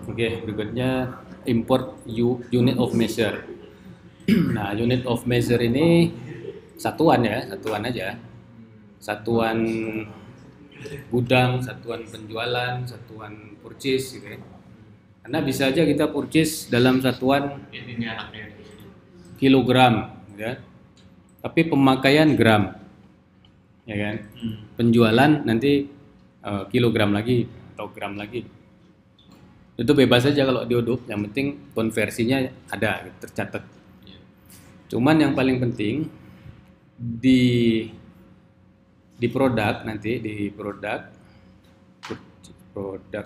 Oke, berikutnya import unit of measure. Nah, unit of measure ini satuan ya, satuan aja. Satuan gudang, satuan penjualan, satuan purchase gitu ya. Karena bisa aja kita purchase dalam satuan Ini anaknya. kilogram, ya. Tapi pemakaian gram, ya kan? Penjualan nanti kilogram lagi atau gram lagi. Itu bebas aja kalau di Odoo, yang penting konversinya ada, tercatat. Cuman yang paling penting di produk nanti di produk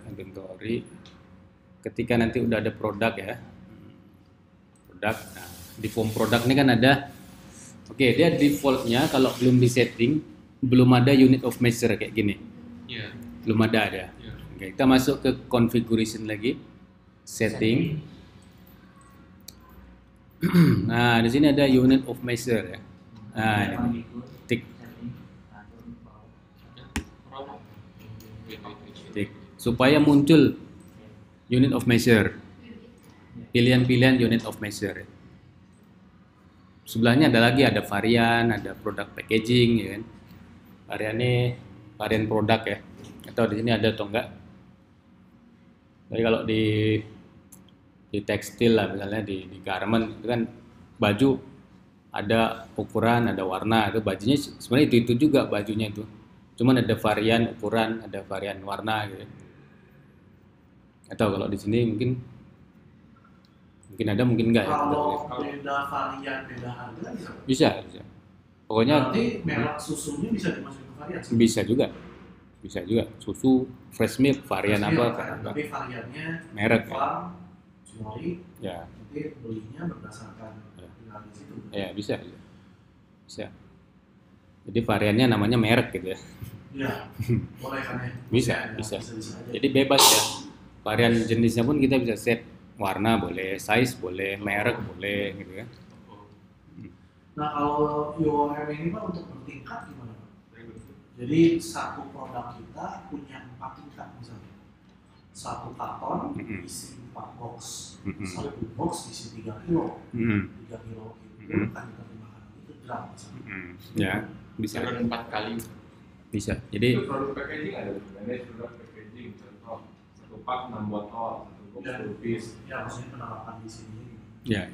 inventory, ketika nanti udah ada produk ya, produk, nah, di form produk ini kan ada, oke, dia defaultnya kalau belum di setting belum ada unit of measure kayak gini, belum ada ya. Oke, kita masuk ke configuration lagi, setting. Nah, di sini ada unit of measure ya. Nah, ini tik. Tik. Supaya muncul unit of measure. Pilihan-pilihan unit of measure. Sebelahnya ada lagi, ada varian, ada product packaging ya kan. Variannya varian produk ya. Atau di sini ada atau enggak. Jadi kalau di tekstil lah, misalnya di garment itu kan baju ada ukuran, ada warna, itu bajunya sebenarnya itu juga bajunya itu, cuman ada varian ukuran, ada varian warna gitu. Atau kalau di sini mungkin ada, mungkin enggak ya. Kalau beda varian, beda harga bisa pokoknya. Berarti merek susunya bisa dimasukin ke varian? Bisa juga susu fresh milk varian fresh milk, apa, tapi variannya merek farm, Cimory, ya. nanti belinya berdasarkan tinggal di situ. Ya, bisa. Jadi variannya namanya merek gitu ya. Iya, boleh kan ya? Bisa. Jadi bebas ya. Varian jenisnya pun kita bisa set, warna boleh, size boleh, merek boleh gitu ya. Nah, kalau UOM ini Pak untuk bertingkat gimana Pak? Jadi satu produk kita punya 4 tingkat misalnya. Satu karton isi 4 box, satu box isi 3 kilo, 3 kilo itu kan kita terjemahkan itu gram misalnya. Ya, bisa. 4 kali. Bisa. Jadi produk packaging ada sebenarnya, produk packaging contoh 1 pak 6 botol, 1 box 2 piece. Ya, maksudnya penerapan di sini. Ya.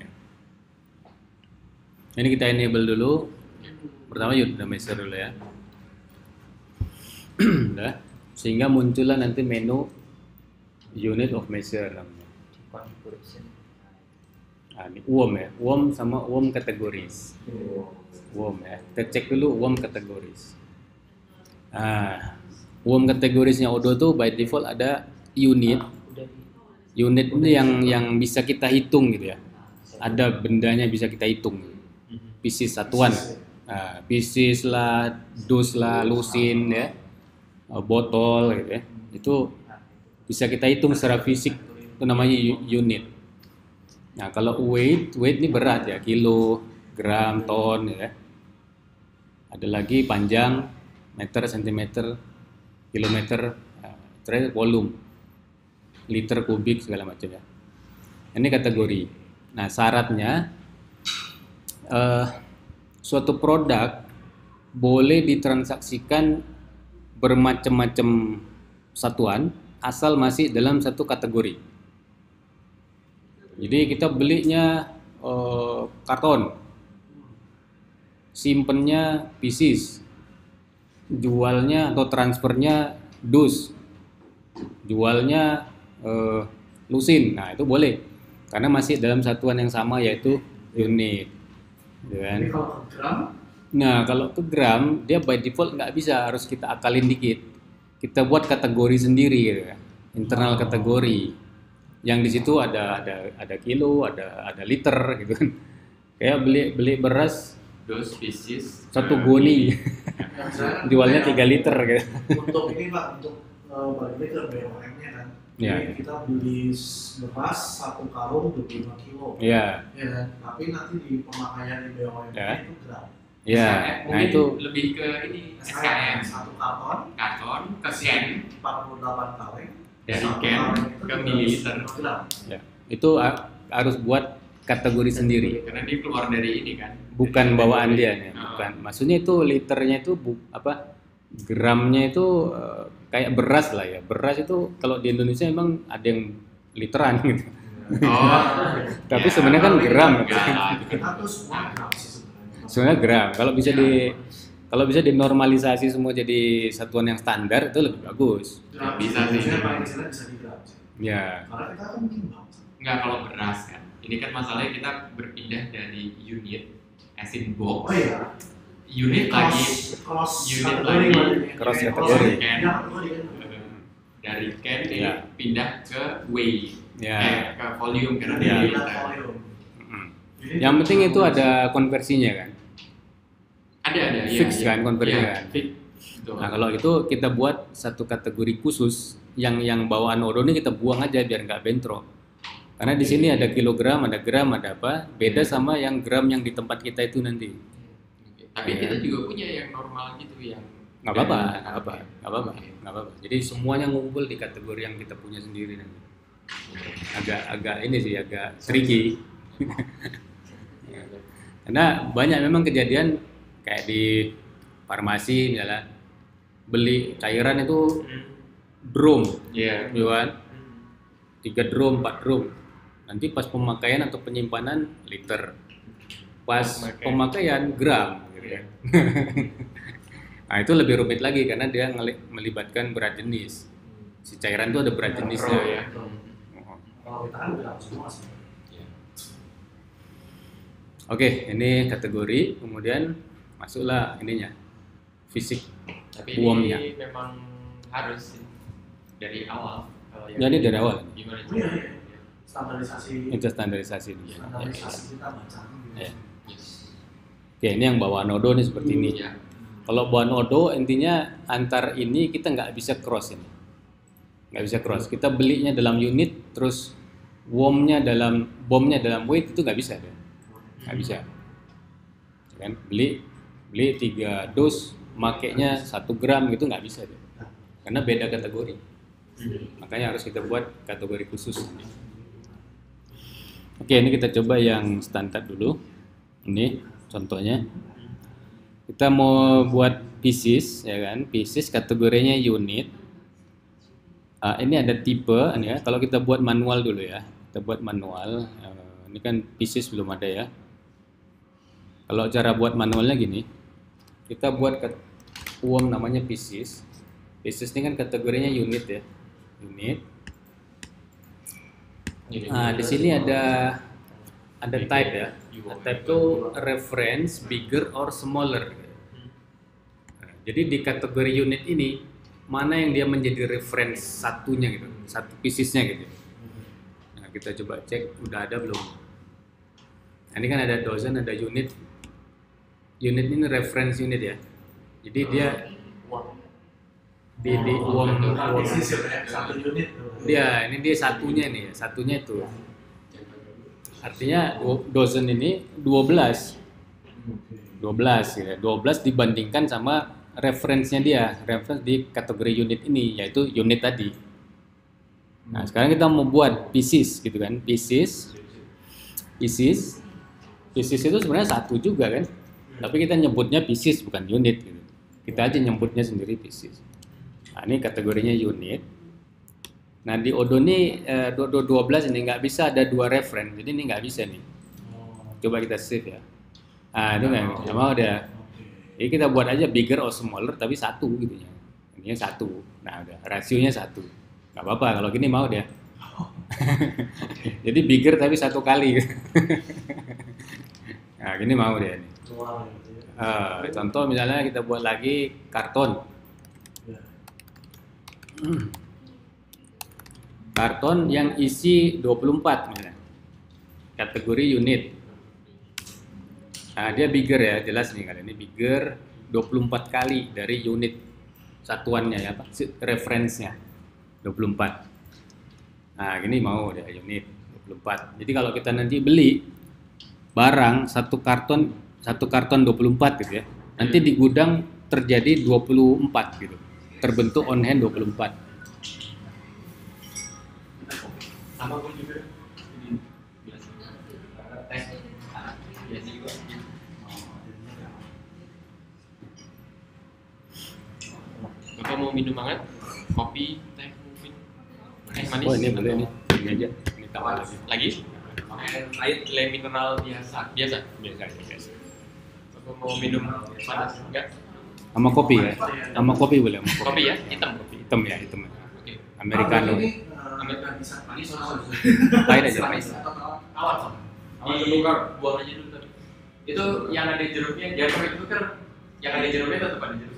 Ini kita enable dulu. Pertama unit of measure dulu ya. Udah. Sehingga muncullah nanti menu unit of measure namanya. Nah, ini UOM ya. UOM sama UOM categories. UOM ya. Kita cek dulu UOM categories. Nah, UOM categoriesnya Odoo tuh by default ada unit. Unit ini yang bisa kita hitung gitu ya. Ada bendanya bisa kita hitung. Pieces satuan. Nah, pieces lah, dus lah, lusin ya. Botol gitu ya. Itu bisa kita hitung secara fisik, itu namanya unit. Nah, kalau weight ini berat ya, kilo, gram, ton ya. Ada lagi panjang, meter, sentimeter, kilometer, terakhir volume, liter, kubik, segala macam ya. Ini kategori. Nah, syaratnya suatu produk boleh ditransaksikan bermacam-macam satuan asal masih dalam satu kategori. Jadi kita belinya karton, simpennya pieces, jualnya atau transfernya dus, jualnya lusin. Nah, itu boleh karena masih dalam satuan yang sama, yaitu unit. Jadi kalau ke gram? Nah, kalau ke gram dia by default nggak bisa, harus kita akalin dikit. Kita buat kategori sendiri gitu ya. Internal kategori. Yang di situ ada kilo, ada liter gitu kan. Kayak beli beras Dos pieces 1 goni. Jualnya 3 liter gitu. Untuk ini Pak, untuk balik ke BOM-nya kan. Ya. Jadi kita beli beras 1 karung 25 kilo. Iya. Ya, tapi nanti di pemakaian di BOM Ya. itu gram. Ya, nah mungkin itu lebih ke ini SKM, Satu karton karton, kesen, 48 kaleng. dari can ke mililiter. Ya. Itu harus buat kategori sendiri. Karena dia keluar dari ini kan. Bukan bawaan dia nih, Oh. bukan. Maksudnya itu liternya itu gramnya itu kayak beras lah ya. Beras itu kalau di Indonesia emang ada yang literan gitu. Oh. Tapi Ya, sebenarnya kan gram. Kita tuh semua gram sih sebenarnya. Sebenarnya gram. Kalau bisa dinormalisasi semua jadi satuan yang standar itu lebih bagus. Gram Bisa sih. Biasanya paling istilah bisa di gram sih. Ya. Karena kita kan timbang. Enggak kalau beras kan. Ini kan masalahnya kita berpindah dari unit as in box. Oh iya. Unit lagi cross unit kategori lagi. berarti. Cross Iya, kategori. Iya, kategori kan. Dari can ini Ya. pindah ke weight. Ya. Ke volume karena Ya. dia Kita liter. volume. Mm. Jadi Yang penting itu ada konversinya kan. Ada ya. Fix kan, konversinya Ya, kan? fix. Betul. Nah kalau itu kita buat satu kategori khusus yang bawaan odo ini kita buang aja biar nggak bentrok. Karena di sini ada kilogram, ada gram, ada apa? Beda sama yang gram yang di tempat kita itu nanti. Oke. Tapi Ya. kita juga punya yang normal gitu yang Nggak apa-apa, dari- nggak apa-apa, Oke. nggak apa-apa, Oke. nggak apa-apa. Jadi semuanya ngumpul di kategori yang kita punya sendiri nanti. Agak ini sih, agak tricky. Karena banyak memang kejadian kayak di farmasi misalnya beli cairan itu drum, Iya. gitu kan? 3 drum, 4 drum. Nanti pas pemakaian atau penyimpanan liter. Pas pemakaian gram, gitu ya. Nah itu lebih rumit lagi karena dia melibatkan berat jenis. Si cairan itu ada berat jenisnya Pro, ya. ya. Kalau kita kan gram semua sih. Oke, ini kategori, kemudian masuklah ininya, fisik. Tapi Uangnya. ini memang harus sih dari awal. Kalau yang Jadi dari awal. Gimana? Oh, iya, iya. Standarisasi. Itu standarisasi. Standarisasi kita baca. Ya. Yes. Oke, ini yang bawaan odo nih seperti ini. Ya. Kalau bawaan odo intinya antar ini kita nggak bisa cross ini, nggak bisa cross. Kita belinya dalam unit, terus bomnya dalam weight itu nggak bisa deh, nggak bisa. Kan beli 3 dos, makainya 1 gram gitu nggak bisa deh, karena beda kategori. Makanya harus kita buat kategori khusus. Oke, ini kita coba yang standar dulu. Ini contohnya. Kita mau buat pieces, ya kan? Pieces kategorinya unit. Ini ada tipe, ini ya. Kalau kita buat manual dulu ya, kita buat manual. Ini kan pieces belum ada ya. Kalau cara buat manualnya gini, kita buat uang namanya pieces. Pieces ini kan kategorinya unit ya, unit. Di sini ada type ya. Type itu reference bigger or smaller. Nah, jadi di kategori unit ini mana yang dia menjadi reference satunya gitu, satu piecesnya gitu. Nah, kita coba cek udah ada belum. Nah, ini kan ada dozen, ada unit. Unit ini reference unit ya. Jadi dia di uang Satu unit. dia ini dia satunya nih, satunya itu. Artinya dozen ini 12 gitu. 12 dibandingkan sama referensinya dia, reference di kategori unit ini yaitu unit tadi. Nah, sekarang kita mau buat pieces gitu kan. Pieces itu sebenarnya satu juga kan. Tapi kita nyebutnya pieces bukan unit gitu. Kita aja nyebutnya sendiri pieces. Nah, ini kategorinya unit. Nah, di Odo ini 12 ini nggak bisa ada 2 reference, jadi ini nggak bisa nih. Coba kita save ya. Nah, itu nggak mau dia. Jadi kita buat aja bigger or smaller tapi 1 gitu ya. Ini 1. Nah, udah rasionya 1. Nggak apa-apa kalau gini mau dia. Jadi bigger tapi 1 kali. Nah, gini mau dia nih. Contoh misalnya kita buat lagi karton. Karton yang isi 24 misalnya. Kategori unit. Nah, dia bigger ya, jelas nih kali ini bigger 24 kali dari unit satuannya ya, referensinya 24. Nah, gini mau dia unit 24. Jadi kalau kita nanti beli barang satu karton 24 gitu ya. Nanti di gudang terjadi 24 gitu. Terbentuk on hand 24. Sama gue juga. Ini biasa. Teh. Biasa juga. Bapak mau minum banget? Kopi, teh, mungkin? Manis? Oh ini boleh nih, ini aja. Ini tambah lagi. Lagi? Air mineral biasa. Biasa. Biasa. Bapak mau minum panas? Enggak? Sama kopi ya? Sama kopi boleh. Sama Kopi ya? Hitam. Hitam ya, hitam. Oke. Americano. Ini Americano. bisa manis Lain aja. awal Buang aja dulu tadi. Itu yang ada jeruknya, jangan pakai tuker. Yang ada jeruknya tetap ada jeruk.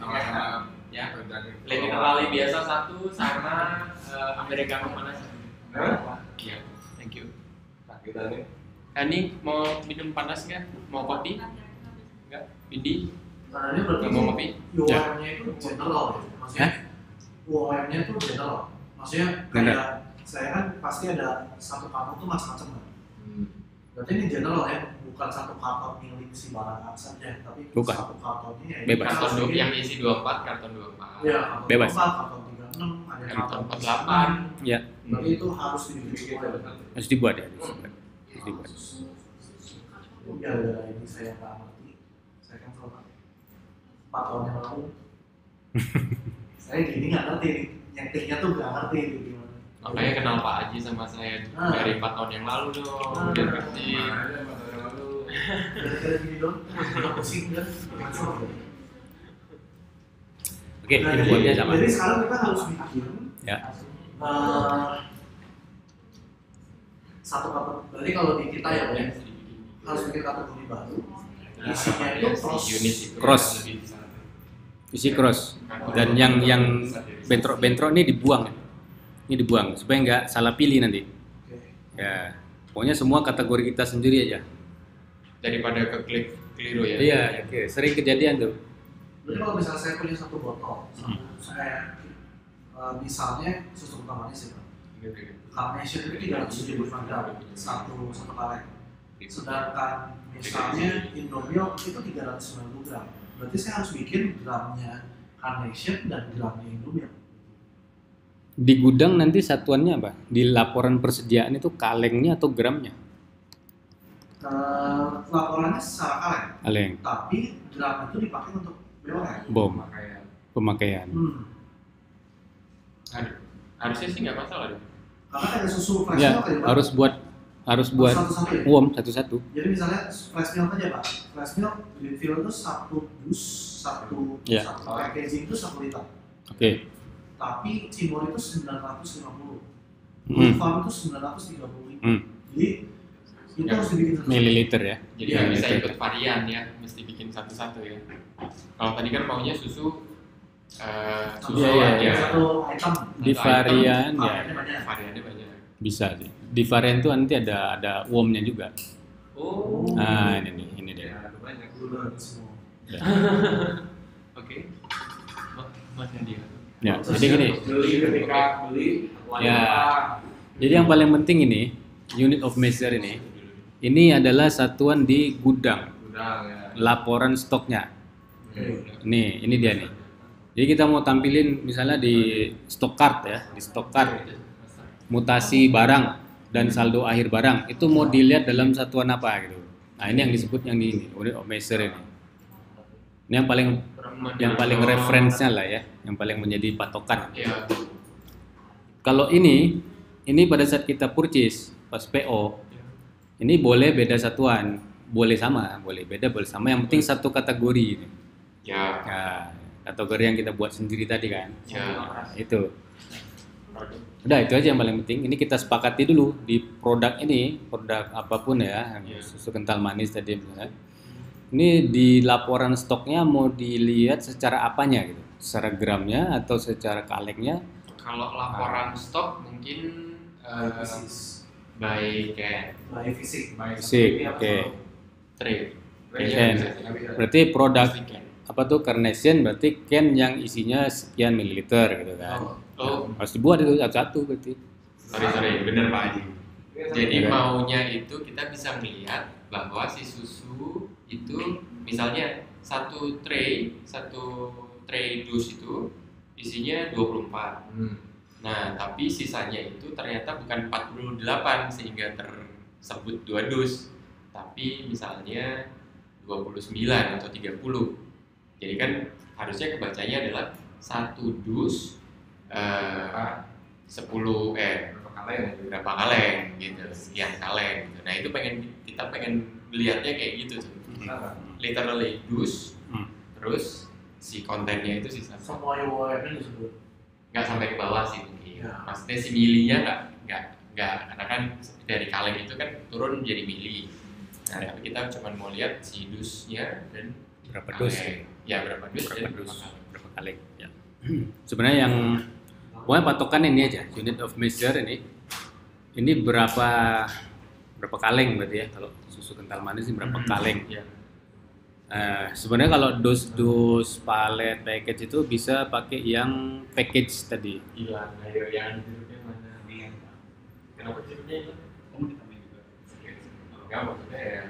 Ya. Le mineral biasa satu sama Americano panas. Iya. Thank you. Kita nih. Ini mau minum panas nggak? Mau kopi? Enggak? Bindi? Karena ini berarti Nggak mau kopi? UOM-nya itu general ya, maksudnya UOM-nya itu general, maksudnya kayak saya kan pasti ada satu karton tuh macam-macam kan. Berarti ini general ya, bukan satu karton milik si barang saja, tapi Bukan. satu kartonnya ya. Bebas. Karton yang isi 24, karton 24. Iya, karton Bebas. 24, karton 36, ada Karton 48. Ya, Berarti itu harus dibikin semua ya. harus dibuat ya. Harus dibuat. Ya udah ini saya nggak ngerti, saya kan selama 4 tahun yang lalu, saya gini nggak ngerti, nyetirnya tuh nggak ngerti gimana. Makanya kenal Pak Haji sama saya dari 4 tahun yang lalu dong. Biar ngerti. Gara-gara gini dong, nggak pusing kan? Oke, infonya sama. Jadi sekarang kita harus bikin Ya. satu kartu. Berarti kalau di kita ya, harus bikin kategori baru. Isinya itu unit itu Cross. lebih Isi cross. Dan yang bentrok-bentrok ini dibuang. Ini dibuang supaya nggak salah pilih nanti. Oke. Ya, pokoknya semua kategori kita sendiri aja. daripada keliru ya. Iya, oke. Sering kejadian tuh. Jadi kalau misalnya saya punya satu botol, saya misalnya susu kental manis ya, Carnation itu 375 gram satu kaleng. Sedangkan misalnya Indomilk itu 390 gram. Berarti saya harus bikin gramnya Carnation dan gramnya Indomilk. Di gudang nanti satuannya apa? Di laporan persediaan itu kalengnya atau gramnya? Laporannya secara kaleng, Kaleng, tapi gram itu dipakai untuk BOM. bom, pemakaian. Aduh, harusnya sih nggak masalah dong. Karena ada susu fresh Ya, milk ya, Pak. harus buat Satu-satu ya? uom satu-satu. Jadi misalnya fresh milk aja Pak, fresh milk refill itu satu dus, satu Ya. packaging itu 1 liter. Oke. Tapi Cimor itu 950, Hmm. Farm itu 930. Hmm. Jadi itu Ya. harus dibikin satu. Mililiter ya. Jadi Iya, nggak bisa betul. ikut varian ya, mesti bikin satu-satu ya. Kalau tadi kan maunya susu susu Iya, iya, aja. iya. Satu item. Di Satu varian ya Variannya banyak. Variannya banyak. bisa sih. Di varian tuh nanti ada uomnya juga. Oh. Nah, ini dia. Banyak. Gula semua. Oke. Mas Nadia. Ya, jadi gini. Beli ketika beli. Ya. Jadi yang paling penting ini unit of measure ini adalah satuan di gudang, Udah ya. laporan stoknya. Oke. Ini dia nih. Jadi kita mau tampilin misalnya di stock card ya, di stock card mutasi barang dan saldo akhir barang itu mau dilihat dalam satuan apa gitu. Nah ini yang disebut yang di ini unit of measure ini. Ini yang paling referensinya lah ya, yang paling menjadi patokan. Ya. Kalau ini pada saat kita purchase pas PO ini boleh beda satuan, boleh sama, boleh beda, boleh sama. Yang penting satu kategori ini. Ya. Nah, kategori yang kita buat sendiri tadi kan. Ya. Nah, itu. Udah itu aja yang paling penting. Ini kita sepakati dulu di produk ini, produk apapun ya, Ya. susu kental manis tadi misalnya. Ini di laporan stoknya mau dilihat secara apanya gitu, secara gramnya atau secara kalengnya. Kalau laporan stok mungkin by can, By fisik. Fisik, oke. trade. Can. Berarti produk apa tuh Carnation berarti can yang isinya sekian mililiter gitu kan. Oh, Harus dibuat itu satu-satu berarti. sorry, bener Pak Haji. Jadi Iya. maunya itu kita bisa melihat bahwa si susu itu misalnya satu tray dus itu isinya 24. Nah, tapi sisanya itu ternyata bukan 48 sehingga tersebut 2 dus, tapi misalnya 29 atau 30. Jadi kan harusnya kebacanya adalah 1 dus 10 berapa kaleng gitu, sekian kaleng gitu. Nah, itu kita pengen lihatnya kayak gitu tuh. Literally dus, terus si kontennya itu sisa. Semua UOM-nya disebut. Nggak sampai ke bawah sih mungkin. Ya. Maksudnya si milinya nggak karena kan dari kaleng itu kan turun jadi mili. Nah, Ya. tapi kita cuma mau lihat si dusnya dan Berapa kaleng. dus ya? Ya, berapa dus dan Berapa kaleng ya. Sebenarnya yang pokoknya patokan ini aja, unit of measure ini berapa kaleng berarti ya, kalau susu kental manis ini berapa kaleng. Ya. Sebenarnya kalau dus palet package itu bisa pakai yang package tadi. Hilang, ayo yang jeruknya mana? Kenapa jeruknya hilang? Kamu ditambahin juga. Enggak, maksudnya ya